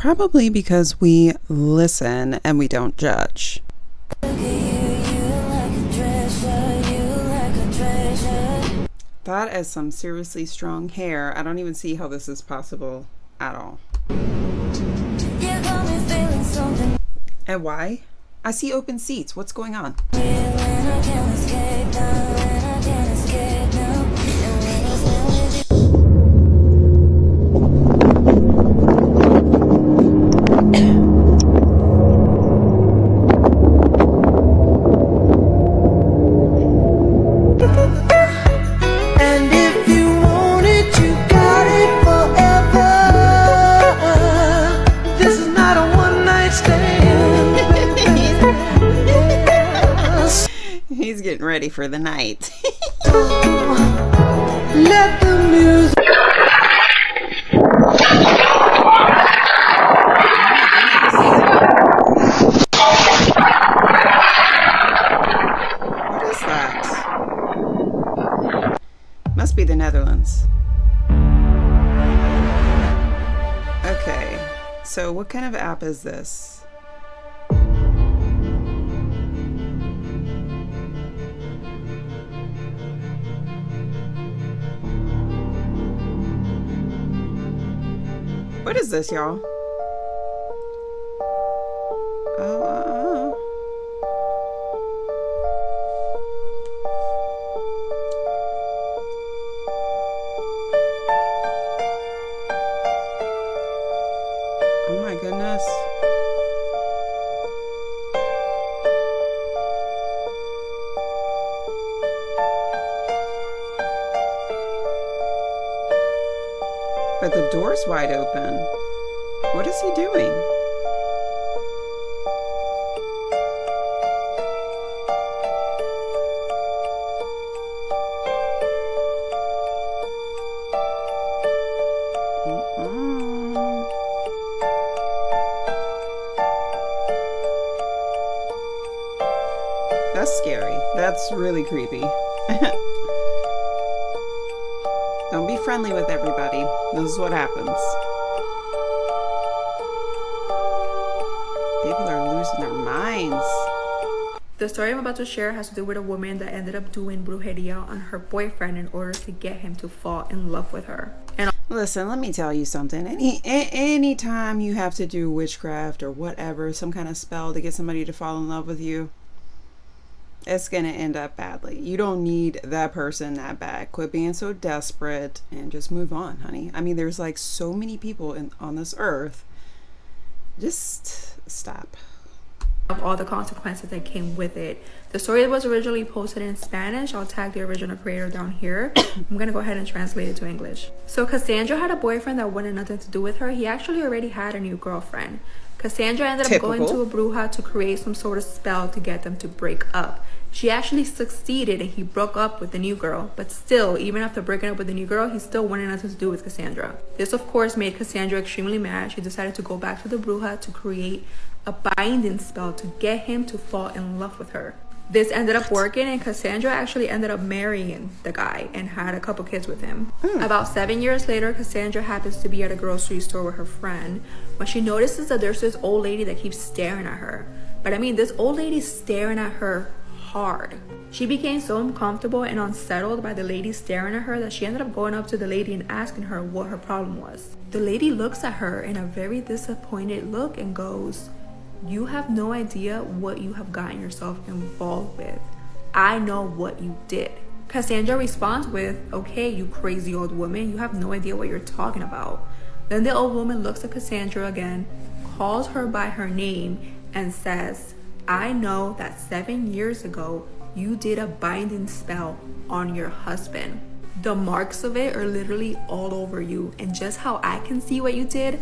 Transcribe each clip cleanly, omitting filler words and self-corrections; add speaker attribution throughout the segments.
Speaker 1: Probably because we listen and we don't judge. That is some seriously strong hair. I don't even see how this is possible at all. And why? I see open seats. What's going on? He's getting ready for the night. Let the music. What is that? Must be the Netherlands. Okay, so what kind of app is this? What is this, y'all? Oh my goodness. But the door's wide open. What is he doing? That's scary. That's really creepy. Don't be friendly with everybody. This is what happens. People are losing their minds.
Speaker 2: The story I'm about to share has to do with a woman that ended up doing brujeria on her boyfriend in order to get him to fall in love with her. And
Speaker 1: listen, let me tell you something. Anytime you have to do witchcraft or whatever, some kind of spell to get somebody to fall in love with you, it's gonna end up badly. You don't need that person that bad. Quit being so desperate and just move on, honey. I mean, there's like so many people on this earth. Just stop.
Speaker 2: Of all the consequences that came with it. The story was originally posted in Spanish. I'll tag the original creator down here. I'm gonna go ahead and translate it to English. So Cassandra had a boyfriend that wanted nothing to do with her. He actually already had a new girlfriend. Cassandra ended up going to a bruja to create some sort of spell to get them to break up. She actually succeeded and he broke up with the new girl, but still, even after breaking up with the new girl, he still wanted nothing to do with Cassandra. This of course made Cassandra extremely mad. She decided to go back to the bruja to create a binding spell to get him to fall in love with her. This ended up working and Cassandra actually ended up marrying the guy and had a couple kids with him. About 7 years later, Cassandra happens to be at a grocery store with her friend when she notices that there's this old lady that keeps staring at her. But I mean, this old lady's staring at her hard. She became so uncomfortable and unsettled by the lady staring at her that she ended up going up to the lady and asking her what her problem was. The lady looks at her in a very disappointed look and goes, "You have no idea what you have gotten yourself involved with. I know what you did." Cassandra responds with, "Okay, you crazy old woman, you have no idea what you're talking about." Then the old woman looks at Cassandra again, calls her by her name, and says, "I know that 7 years ago, you did a binding spell on your husband. The marks of it are literally all over you, and just how I can see what you did,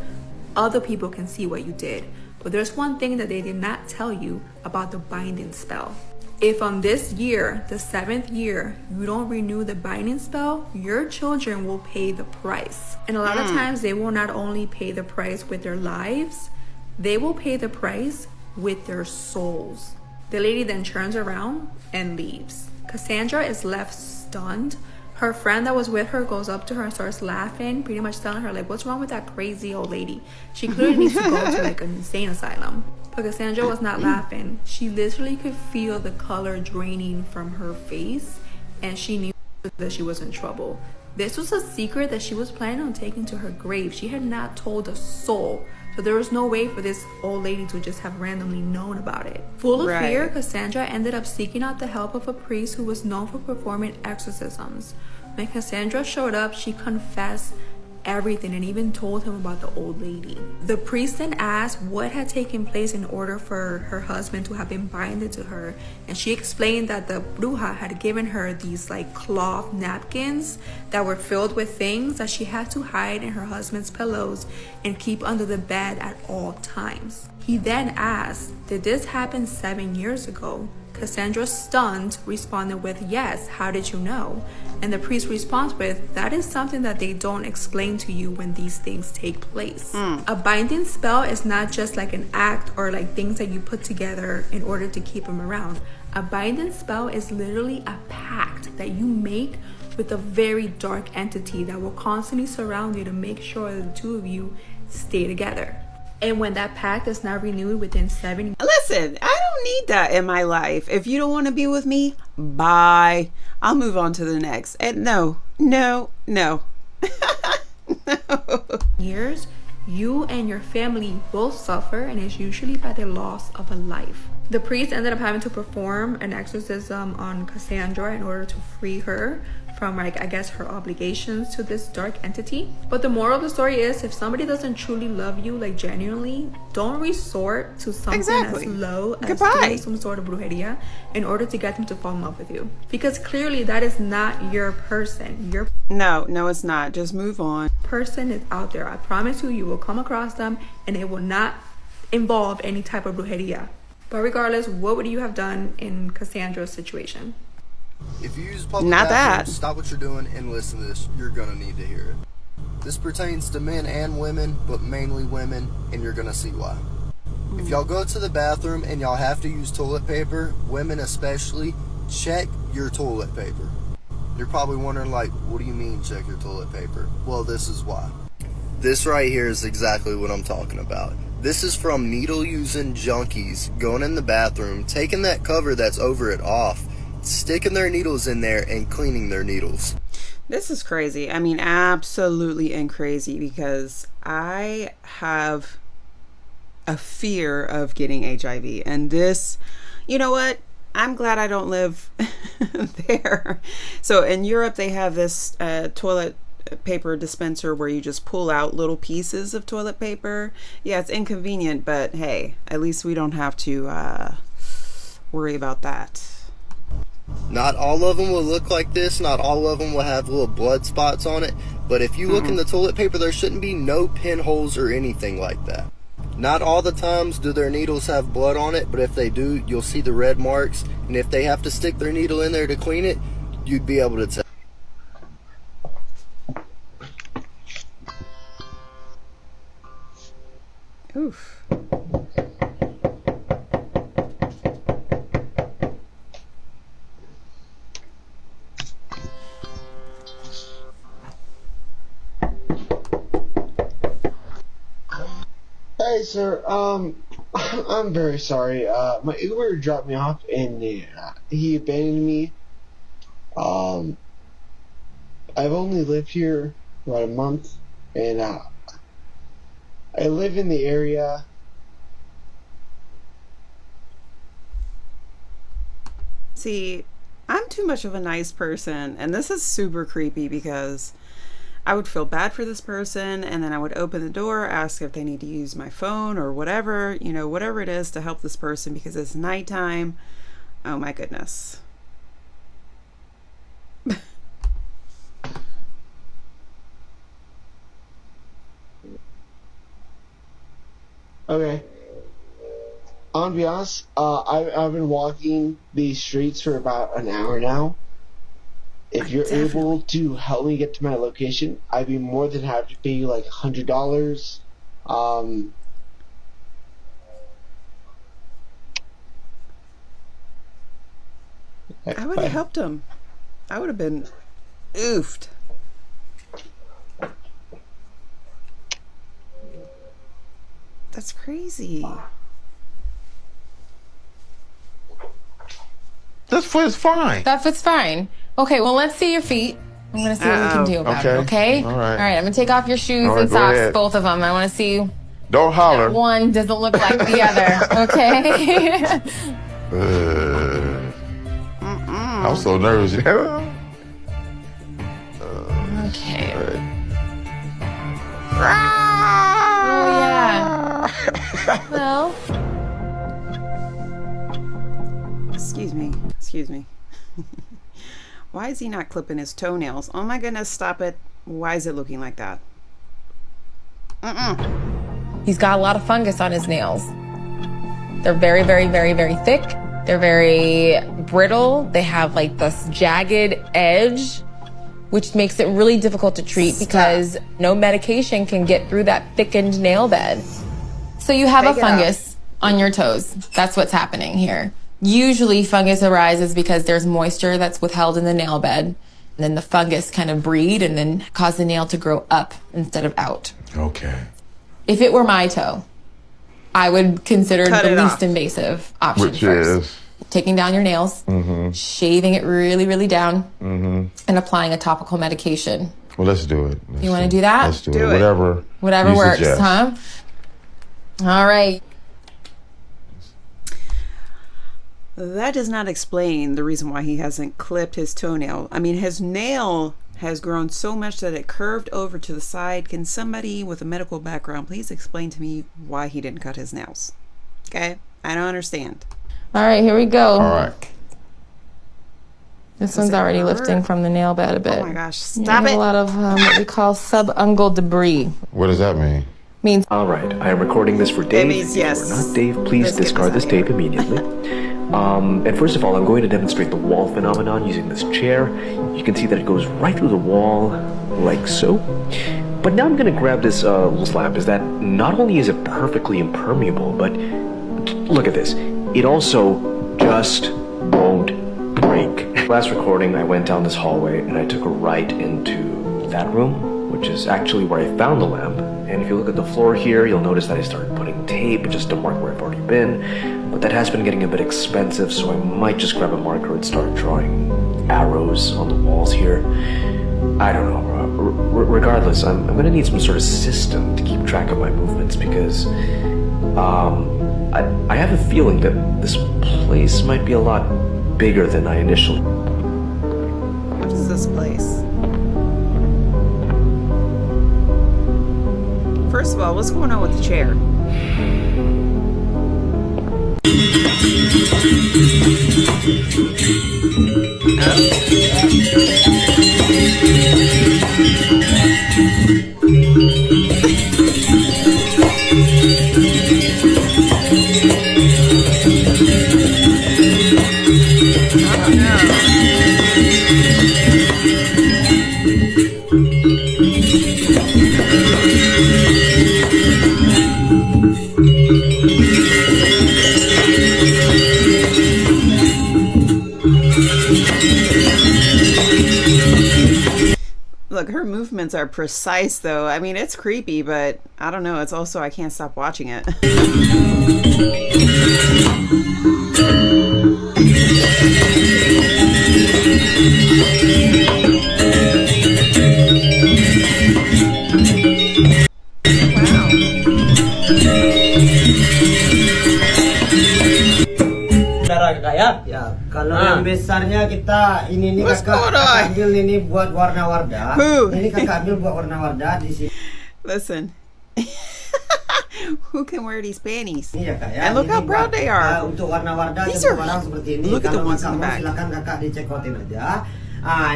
Speaker 2: other people can see what you did. But there's one thing that they did not tell you about the binding spell. If on this year, the 7th year, you don't renew the binding spell, your children will pay the price." And a lot of times they will not only pay the price with their lives, they will pay the price with their souls. The lady then turns around and leaves. Cassandra is left stunned. Her friend that was with her goes up to her and starts laughing, pretty much telling her like, what's wrong with that crazy old lady? She clearly needs to go to like an insane asylum. But Cassandra was not laughing. She literally could feel the color draining from her face, and she knew that she was in trouble. This was a secret that she was planning on taking to her grave. She had not told a soul. So there was no way for this old lady to just have randomly known about it. Full of fear, Cassandra ended up seeking out the help of a priest who was known for performing exorcisms. When Cassandra showed up, she confessed everything and even told him about the old lady. The priest then asked what had taken place in order for her husband to have been binded to her, and she explained that the bruja had given her these like cloth napkins that were filled with things that she had to hide in her husband's pillows and keep under the bed at all times. He then asked, did this happen 7 years ago? Cassandra, stunned, responded with, yes, how did you know? And the priest responds with, that is something that they don't explain to you when these things take place. A binding spell is not just like an act or like things that you put together in order to keep them around. A binding spell is literally a pact that you make with a very dark entity that will constantly surround you to make sure that the two of you stay together. And when that pact is not renewed within 7 years...
Speaker 1: Listen, I don't need that in my life. If you don't want to be with me, bye. I'll move on to the next. And no. No.
Speaker 2: years, you and your family will suffer, and it's usually by the loss of a life. The priest ended up having to perform an exorcism on Cassandra in order to free her from, like, I guess, her obligations to this dark entity. But the moral of the story is, if somebody doesn't truly love you, like genuinely, don't resort to something as low as doing some sort of brujeria in order to get them to fall in love with you. Because clearly that is not your person.
Speaker 1: No, it's not. Just move on.
Speaker 2: Person is out there. I promise you, you will come across them, and it will not involve any type of brujeria. But regardless, what would you have done in Cassandra's situation?
Speaker 3: If you use public bathrooms, stop what you're doing and listen to this. You're going to need to hear it. This pertains to men and women, but mainly women, and you're going to see why. If y'all go to the bathroom and y'all have to use toilet paper, women especially, check your toilet paper. You're probably wondering, like, what do you mean check your toilet paper? Well, this is why. This right here is exactly what I'm talking about. This is from needle-using junkies going in the bathroom, taking that cover that's over it off, sticking their needles in there and cleaning their needles.
Speaker 1: This is crazy. I mean, absolutely and crazy, because I have a fear of getting HIV. And this, you know what? I'm glad I don't live there. So in Europe, they have this toilet paper dispenser where you just pull out little pieces of toilet paper. Yeah, it's inconvenient, but hey, at least we don't have to worry about that.
Speaker 3: Not all of them will look like this. Not all of them will have little blood spots on it. But if you look in the toilet paper, there shouldn't be no pinholes or anything like that. Not all the times do their needles have blood on it, but if they do, you'll see the red marks. And if they have to stick their needle in there to clean it, you'd be able to tell.
Speaker 1: Oof.
Speaker 4: Hey, sir. I'm very sorry. My Uber dropped me off, and he abandoned me. I've only lived here about a month, and I live in the area.
Speaker 1: See, I'm too much of a nice person, and this is super creepy because I would feel bad for this person, and then I would open the door, ask if they need to use my phone or whatever, you know, whatever it is to help this person because it's nighttime. Oh my goodness.
Speaker 4: Okay. I'm gonna be honest, I've been walking these streets for about an hour now. If you're able to help me get to my location, I'd be more than happy to pay you like $100.
Speaker 1: I would have helped him. I would have been Oofed. That's crazy.
Speaker 5: This foot's fine.
Speaker 6: That foot's fine. Okay, well, let's see your feet. I'm gonna see what we can do about it, okay?
Speaker 5: All right.
Speaker 6: All right, I'm gonna take off your shoes
Speaker 5: All right,
Speaker 6: and
Speaker 5: go
Speaker 6: socks,
Speaker 5: ahead.
Speaker 6: both of them. I wanna see
Speaker 5: Don't holler.
Speaker 6: one doesn't look like the other, okay?
Speaker 5: I'm so nervous.
Speaker 6: Okay.
Speaker 5: Oh,
Speaker 6: yeah. Well,
Speaker 1: Excuse me. Why is he not clipping his toenails? Oh my goodness, stop it. Why is it looking like that?
Speaker 6: he's got a lot of fungus on his nails. They're very, very, very, very thick. They're very brittle. They have like this jagged edge, which makes it really difficult to treat because no medication can get through that thickened nail bed. So you have a fungus on your toes. That's what's happening here. Usually fungus arises because there's moisture that's withheld in the nail bed. And then the fungus kind of breed and then cause the nail to grow up instead of out.
Speaker 5: Okay.
Speaker 6: If it were my toe, I would consider
Speaker 1: Cut
Speaker 6: the
Speaker 1: it
Speaker 6: least
Speaker 1: off.
Speaker 6: invasive option
Speaker 5: Which
Speaker 6: first.
Speaker 5: is?
Speaker 6: Taking down your nails, shaving it really, really down, and applying a topical medication.
Speaker 5: Well, let's do it.
Speaker 6: You want to do that?
Speaker 5: Let's do
Speaker 1: Do
Speaker 5: it.
Speaker 1: it.
Speaker 6: Whatever
Speaker 5: you
Speaker 6: works,
Speaker 5: suggest.
Speaker 6: huh? All right.
Speaker 1: That does not explain the reason why he hasn't clipped his toenail. I mean, his nail has grown so much that it curved over to the side. Can somebody with a medical background please explain to me why he didn't cut his nails? Okay? I don't understand.
Speaker 6: All right, here we go.
Speaker 5: All right.
Speaker 6: This one's
Speaker 1: it
Speaker 6: already
Speaker 1: hurt?
Speaker 6: lifting from the nail bed a bit.
Speaker 1: Oh my gosh,
Speaker 6: You
Speaker 1: stop
Speaker 6: have
Speaker 1: it.
Speaker 6: a lot of what we call subungual debris.
Speaker 5: What does that mean?
Speaker 6: Means
Speaker 7: All right, I am recording this for Dave.
Speaker 1: means yes.
Speaker 7: If you are not Dave, please
Speaker 1: Let's get
Speaker 7: discard
Speaker 1: this
Speaker 7: this
Speaker 1: out of
Speaker 7: tape immediately. And first of all, I'm going to demonstrate the wall phenomenon using this chair. You can see that it goes right through the wall, like so. But now I'm going to grab this little slab, is that not only is it perfectly impermeable, but look at this. It also just won't break. Last recording, I went down this hallway and I took a right into that room, which is actually where I found the lamp. And if you look at the floor here, you'll notice that I started putting tape just to mark where I've already been. But that has been getting a bit expensive, so I might just grab a marker and start drawing arrows on the walls here. I don't know. Regardless, I'm going to need some sort of system to keep track of my movements because I have a feeling that this place might be a lot bigger than I initially...
Speaker 1: What is this place? First of all, what's going on with the chair? Look, her movements are precise though. I mean, it's creepy, but I don't know. It's also, I can't stop watching it.
Speaker 8: Ya, kalau yang besarnya kita ini nih kakak ambil ini buat warna-warna. Ini kakak ambil buat warna-warna di sini.
Speaker 1: Listen. Who can wear these panties?
Speaker 8: Ini ya kak ya.
Speaker 1: And look
Speaker 8: Ini
Speaker 1: how proud
Speaker 8: buat,
Speaker 1: they are.
Speaker 8: Untuk warna-warna
Speaker 1: These
Speaker 8: dan
Speaker 1: are-
Speaker 8: barang seperti ini.
Speaker 1: look at the
Speaker 8: Kalau
Speaker 1: ones in
Speaker 8: kakak
Speaker 1: the
Speaker 8: mau
Speaker 1: back.
Speaker 8: silakan kakak dicekotin aja.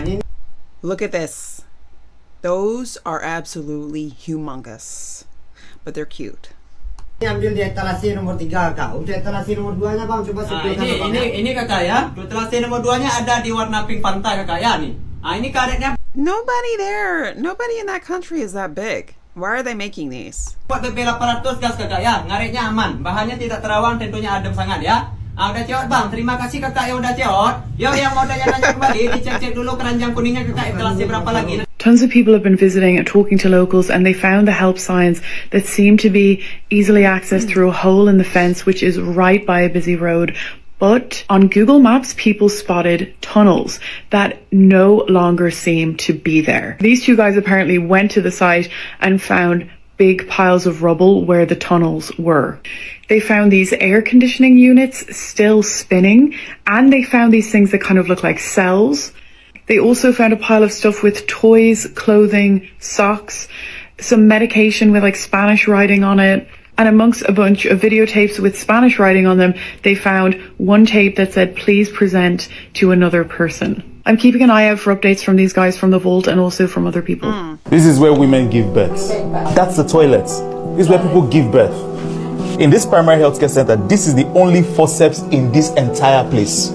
Speaker 8: Ini
Speaker 1: Look at this. Those are absolutely humongous. But they're cute.
Speaker 8: ambil di etalase nomor 3 kak. Untuk etalase nomor 2 nya bang coba sebutkan abang.
Speaker 9: Ini kakak ya. Etalase nomor 2-nya ada di warna pink pantai kakak ya nih. Ini karetnya
Speaker 1: Nobody there. Nobody in that country is that big. Why are they making these?
Speaker 9: buat PP 800 gas kakak ya. Ngaretnya aman. Bahannya tidak terawang, tentunya adem sangat ya. Udah ceot bang, terima kasih kakak yang udah ceot. Yang mau tanya-tanya kembali, dicek-cek dulu keranjang kuningnya kakak kelasnya berapa lagi.
Speaker 10: Tons of people have been visiting and talking to locals, and they found the help signs that seem to be easily accessed through a hole in the fence, which is right by a busy road. But on Google Maps, people spotted tunnels that no longer seem to be there. These two guys apparently went to the site and found big piles of rubble where the tunnels were. They found these air conditioning units still spinning, and they found these things that kind of look like cells. They also found a pile of stuff with toys, clothing, socks, some medication with like Spanish writing on it. And amongst a bunch of videotapes with Spanish writing on them, they found one tape that said, "Please present to another person." I'm keeping an eye out for updates from these guys from the vault and also from other people.
Speaker 11: This is where women give birth. That's the toilet. This is where people give birth. In this primary healthcare center, this is the only forceps in this entire place.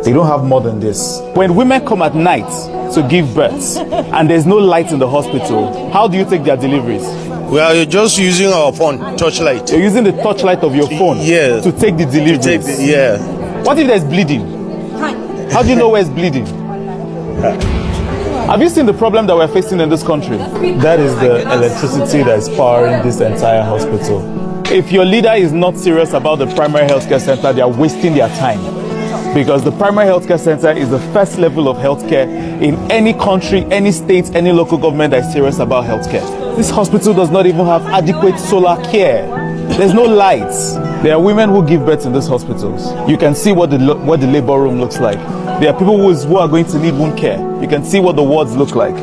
Speaker 11: They don't have more than this. When women come at night to give birth and there's no light in the hospital, how do you take their deliveries?
Speaker 12: We are just using our phone, torchlight.
Speaker 11: You're using the torchlight of your phone to take the deliveries? What if there's bleeding? How do you know where it's bleeding? Have you seen the problem that we're facing in this country? That is the electricity that is powering this entire hospital. If your leader is not serious about the primary healthcare center, they are wasting their time. Because the primary healthcare center is the first level of healthcare in any country, any state, any local government that is serious about healthcare. This hospital does not even have adequate solar care. There's no lights. There are women who give birth in these hospitals. You can see what the labor room looks like. There are people who are going to need wound care. You can see what the wards look like.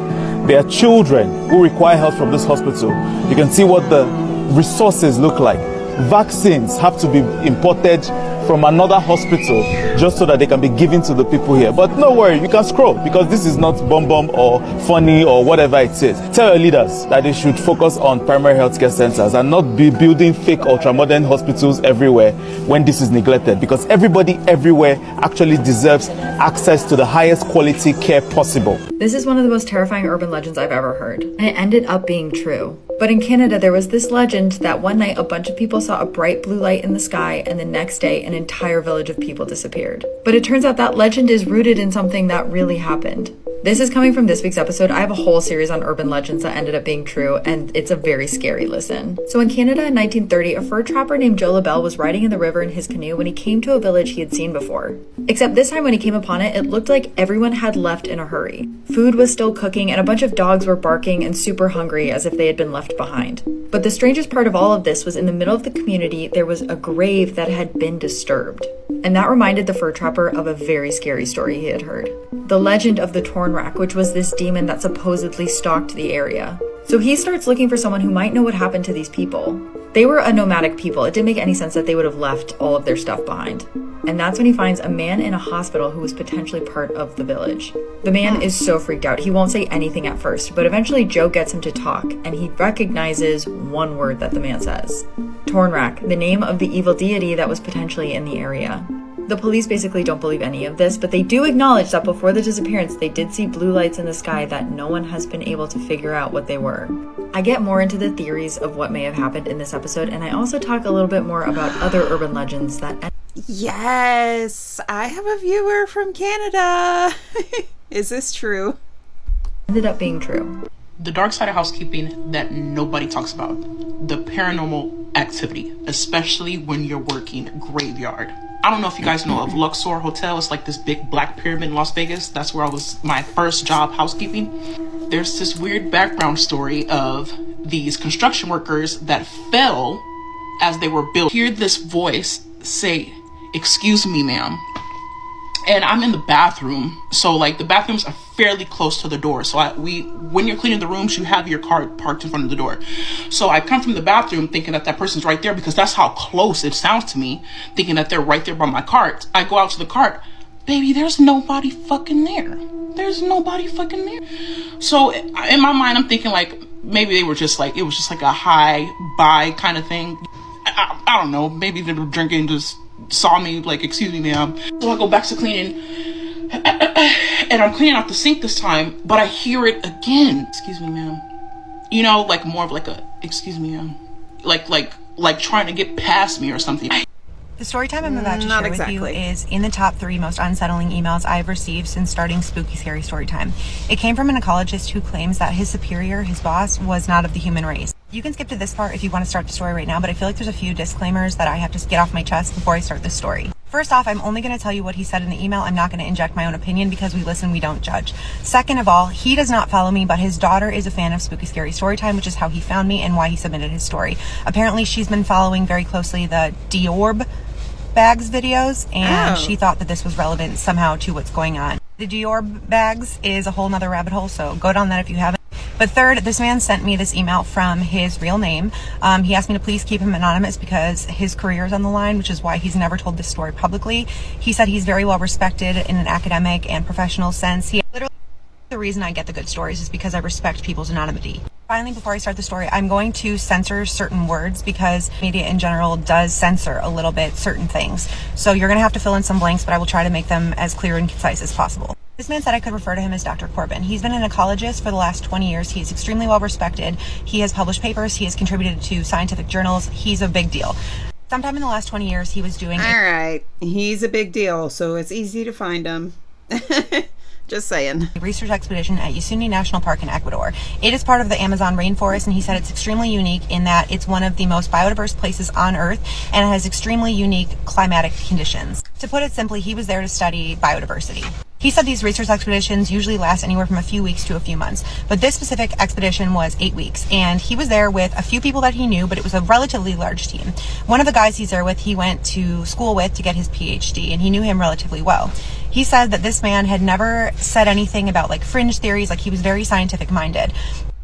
Speaker 11: There are children who require help from this hospital. You can see what the resources look like. Vaccines have to be imported from another hospital just so that they can be given to the people here. But no worry, you can scroll because this is not bomb or funny or whatever it is. Tell your leaders that they should focus on primary healthcare centers and not be building fake ultra-modern hospitals everywhere when this is neglected, because everybody everywhere actually deserves access to the highest quality care possible.
Speaker 13: This is one of the most terrifying urban legends I've ever heard, and it ended up being true. But in Canada, there was this legend that one night a bunch of people saw a bright blue light in the sky, and the next day an entire village of people disappeared. But it turns out that legend is rooted in something that really happened. This is coming from this week's episode. I have a whole series on urban legends that ended up being true, and it's a very scary listen. So in Canada in 1930, a fur trapper named Joe LaBelle was riding in the river in his canoe when he came to a village he had seen before. Except this time when he came upon it, it looked like everyone had left in a hurry. Food was still cooking, and a bunch of dogs were barking and super hungry as if they had been left behind. But the strangest part of all of this was in the middle of the community, there was a grave that had been disturbed. And that reminded the fur trapper of a very scary story he had heard. The legend of the Tornrak, which was this demon that supposedly stalked the area. So he starts looking for someone who might know what happened to these people. They were a nomadic people. It didn't make any sense that they would have left all of their stuff behind. And that's when he finds a man in a hospital who was potentially part of the village. The man is so freaked out. He won't say anything at first, but eventually Joe gets him to talk, and he recognizes one word that the man says. Tornrak, the name of the evil deity that was potentially in the area. The police basically don't believe any of this, but they do acknowledge that before the disappearance, they did see blue lights in the sky that no one has been able to figure out what they were. I get more into the theories of what may have happened in this episode, and I also talk a little bit more about other urban legends that...
Speaker 1: Yes, I have a viewer from Canada. Is this true?
Speaker 13: Ended up being true.
Speaker 14: The dark side of housekeeping that nobody talks about. The paranormal activity, especially when you're working graveyard. I don't know if you guys know of Luxor Hotel. It's like this big black pyramid in Las Vegas. That's where I was my first job housekeeping. There's this weird background story of these construction workers that fell as they were built. Hear this voice say, "Excuse me, ma'am." And I'm in the bathroom, so like the bathrooms are fairly close to the door. So when you're cleaning the rooms, you have your car parked in front of the door. So I come from the bathroom thinking that person's right there because that's how close it sounds to me, thinking that they're right there by my cart. I go out to the cart, baby, there's nobody fucking there. There's nobody fucking there. So in my mind, I'm thinking like maybe they were just like, it was just like a high bye kind of thing. I don't know, maybe they were drinking, just saw me like, "Excuse me, ma'am." So I go back to cleaning and I'm cleaning out the sink this time, but I hear it again. "Excuse me, ma'am." You know, like more of like a "excuse me, ma'am," like trying to get past me or something.
Speaker 15: The story time I'm about to
Speaker 1: Not
Speaker 15: share
Speaker 1: exactly.
Speaker 15: with you is in the top 3 most unsettling emails I've received since starting Spooky Scary Storytime. It came from an ecologist who claims that his superior, his boss, was not of the human race. You can skip to this part if you want to start the story right now, but I feel like there's a few disclaimers that I have to get off my chest before I start this story. First off, I'm only going to tell you what he said in the email. I'm not going to inject my own opinion because we listen, we don't judge. Second of all, he does not follow me, but his daughter is a fan of Spooky Scary Storytime, which is how he found me and why he submitted his story. Apparently, she's been following very closely the Diorb bags videos, and she thought that this was relevant somehow to what's going on. The Dior bags is a whole nother rabbit hole, so go down that if you haven't. But third, this man sent me this email from his real name. He asked me to please keep him anonymous because his career is on the line, which is why he's never told this story publicly. He said he's very well respected in an academic and professional sense. He literally, the reason I get the good stories is because I respect people's anonymity. Finally, before I start the story, I'm going to censor certain words because media in general does censor a little bit certain things. So you're going to have to fill in some blanks, but I will try to make them as clear and concise as possible. This man said I could refer to him as Dr. Corbin. He's been an ecologist for the last 20 years. He is extremely well respected. He has published papers. He has contributed to scientific journals. He's a big deal. Sometime in the last 20 years, he was doing...
Speaker 1: All right. He's a big deal, so it's easy to find him. Just saying.
Speaker 15: A research expedition at Yasuni National Park in Ecuador. It is part of the Amazon rainforest, and he said it's extremely unique in that it's one of the most biodiverse places on Earth, and it has extremely unique climatic conditions. To put it simply, he was there to study biodiversity. He said these research expeditions usually last anywhere from a few weeks to a few months, but this specific expedition was 8 weeks, and he was there with a few people that he knew, but it was a relatively large team. One of the guys he's there with, he went to school with to get his PhD, and he knew him relatively well. He said that this man had never said anything about like fringe theories, like he was very scientific minded.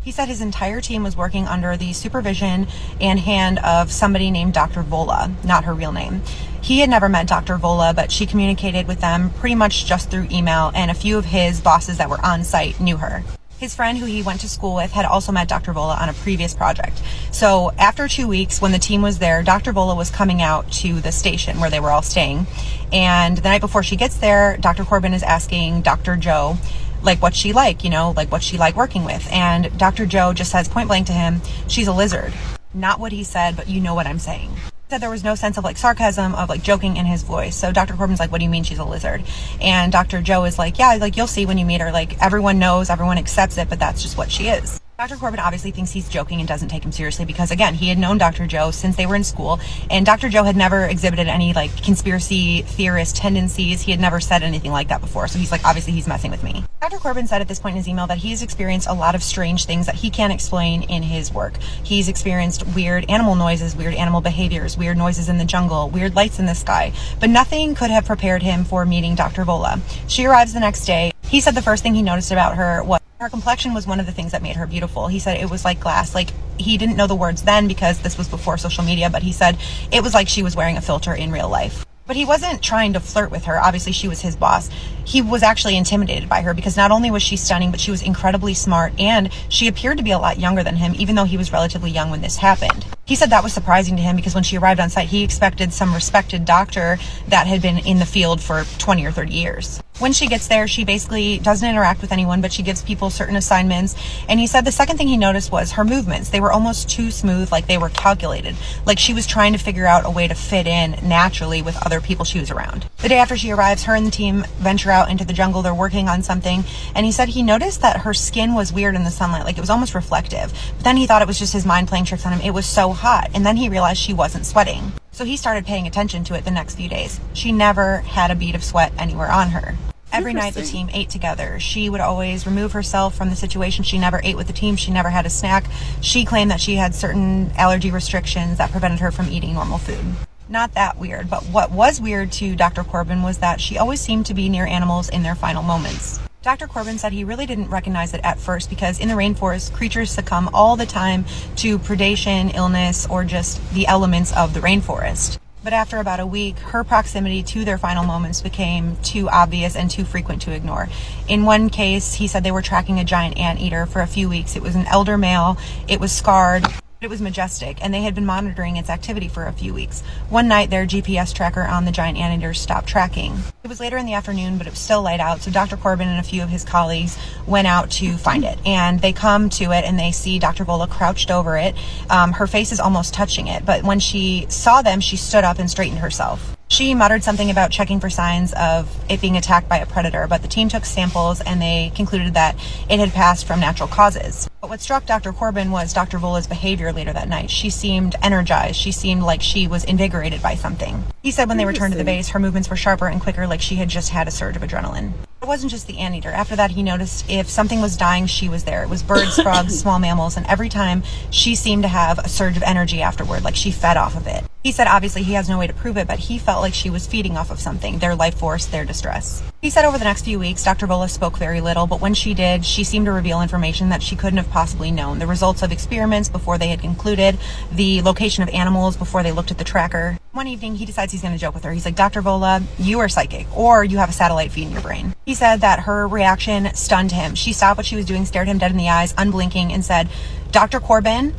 Speaker 15: He said his entire team was working under the supervision and hand of somebody named Dr. Vola, not her real name. He had never met Dr. Vola, but she communicated with them pretty much just through email, and a few of his bosses that were on site knew her. His friend who he went to school with had also met Dr. Vola on a previous project. So after 2 weeks, when the team was there, Dr. Vola was coming out to the station where they were all staying. And the night before she gets there, Dr. Corbin is asking Dr. Joe, like, what's she like, you know, like what's she like working with? And Dr. Joe just says point blank to him, she's a lizard. Not what he said, but you know what I'm saying. He said there was no sense of like sarcasm, of like joking in his voice. So Dr. Corbin's like, what do you mean she's a lizard? And Dr. Joe is like, yeah, like you'll see when you meet her. Like everyone knows, everyone accepts it, but that's just what she is. Dr. Corbin obviously thinks he's joking and doesn't take him seriously because, again, he had known Dr. Joe since they were in school, and Dr. Joe had never exhibited any, like, conspiracy theorist tendencies. He had never said anything like that before, so he's like, obviously he's messing with me. Dr. Corbin said at this point in his email that he's experienced a lot of strange things that he can't explain in his work. He's experienced weird animal noises, weird animal behaviors, weird noises in the jungle, weird lights in the sky, but nothing could have prepared him for meeting Dr. Vola. She arrives the next day. He said the first thing he noticed about her was her complexion was one of the things that made her beautiful. He said it was like glass. Like, he didn't know the words then because this was before social media, but he said it was like she was wearing a filter in real life. But he wasn't trying to flirt with her. Obviously, she was his boss. He was actually intimidated by her because not only was she stunning, but she was incredibly smart, and she appeared to be a lot younger than him, even though he was relatively young when this happened. He said that was surprising to him because when she arrived on site, he expected some respected doctor that had been in the field for 20 or 30 years. When she gets there, she basically doesn't interact with anyone, but she gives people certain assignments. And he said the second thing he noticed was her movements. They were almost too smooth, like they were calculated. Like she was trying to figure out a way to fit in naturally with other people she was around. The day after she arrives, her and the team venture out into the jungle. They're working on something. And he said he noticed that her skin was weird in the sunlight, like it was almost reflective. But then he thought it was just his mind playing tricks on him. It was so hot. And then he realized she wasn't sweating. So he started paying attention to it the next few days. She never had a bead of sweat anywhere on her. Every night the team ate together. She would always remove herself from the situation. She never ate with the team. She never had a snack. She claimed that she had certain allergy restrictions that prevented her from eating normal food. Not that weird, but what was weird to Dr. Corbin was that she always seemed to be near animals in their final moments. Dr. Corbin said he really didn't recognize it at first because in the rainforest, creatures succumb all the time to predation, illness, or just the elements of the rainforest. But after about a week, her proximity to their final moments became too obvious and too frequent to ignore. In one case, he said they were tracking a giant anteater for a few weeks. It was an elder male. It was scarred. It was majestic, and they had been monitoring its activity for a few weeks. One night, their GPS tracker on the giant anteater stopped tracking. It was later in the afternoon, but it was still light out, so Dr. Corbin and a few of his colleagues went out to find it. And they come to it, and they see Dr. Vola crouched over it. Her face is almost touching it, but when she saw them, she stood up and straightened herself. She muttered something about checking for signs of it being attacked by a predator, but the team took samples and they concluded that it had passed from natural causes. But what struck Dr. Corbin was Dr. Vola's behavior later that night. She seemed energized. She seemed like she was invigorated by something. He said when they returned to the base, her movements were sharper and quicker, like she had just had a surge of adrenaline. It wasn't just the anteater. After that, he noticed if something was dying, she was there. It was birds, frogs, small mammals, and every time she seemed to have a surge of energy afterward, like she fed off of it. He said obviously he has no way to prove it, but he felt like she was feeding off of something, their life force, their distress. He said over the next few weeks, Dr. Vola spoke very little, but when she did, she seemed to reveal information that she couldn't have possibly known. The results of experiments before they had concluded, the location of animals before they looked at the tracker. One evening, he decides he's going to joke with her. He's like, Dr. Vola, you are psychic, or you have a satellite feed in your brain. He said that her reaction stunned him. She stopped what she was doing, stared him dead in the eyes, unblinking, and said, Dr. Corbin,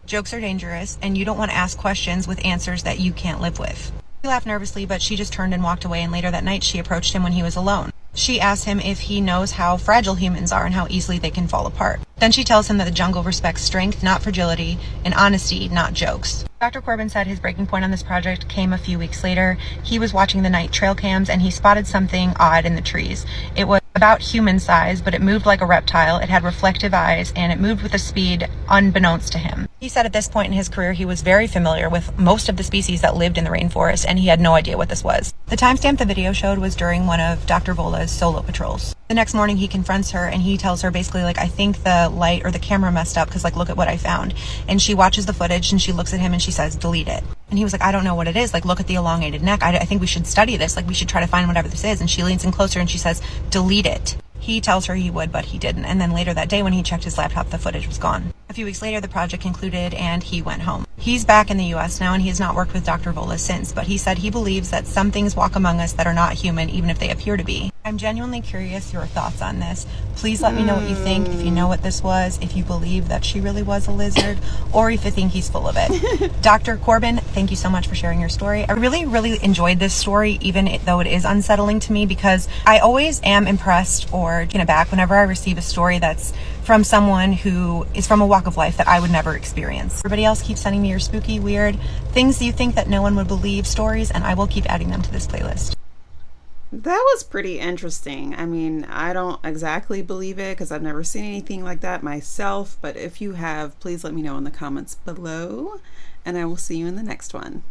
Speaker 15: jokes are dangerous, and you don't want to ask questions with answers that you can't live with. He laughed nervously, but she just turned and walked away, and later that night she approached him when he was alone. She asked him if he knows how fragile humans are and how easily they can fall apart. Then she tells him that the jungle respects strength, not fragility, and honesty, not jokes. Dr. Corbin said his breaking point on this project came a few weeks later. He was watching the night trail cams and he spotted something odd in the trees. It was about human size, but it moved like a reptile. It had reflective eyes and it moved with a speed unbeknownst to him. He said at this point in his career he was very familiar with most of the species that lived in the rainforest and he had no idea what this was. The timestamp the video showed was during one of Dr. Vola's solo patrols. The next morning he confronts her and he tells her basically like, I think the light or the camera messed up because like, look at what I found. And she watches the footage and she looks at him and she says, delete it. And he was like, I don't know what it is. Like, look at the elongated neck. I think we should study this. Like, we should try to find whatever this is. And she leans in closer and she says, delete it. He tells her he would, but he didn't. And then later that day when he checked his laptop, the footage was gone. A few weeks later, the project concluded and he went home. He's back in the US now and he has not worked with Dr. Vola since, but he said he believes that some things walk among us that are not human, even if they appear to be. I'm genuinely curious your thoughts on this. Please let me know what you think, if you know what this was, if you believe that she really was a lizard, or if you think he's full of it. Dr. Corbin, thank you so much for sharing your story. I really enjoyed this story, even though it is unsettling to me, because I always am impressed or taken aback whenever I receive a story that's from someone who is from a walk of life that I would never experience. Everybody else keep sending me your spooky, weird, things you think that no one would believe stories, and I will keep adding them to this playlist.
Speaker 1: That was pretty interesting. I mean, I don't exactly believe it because I've never seen anything like that myself, but if you have, please let me know in the comments below, and I will see you in the next one.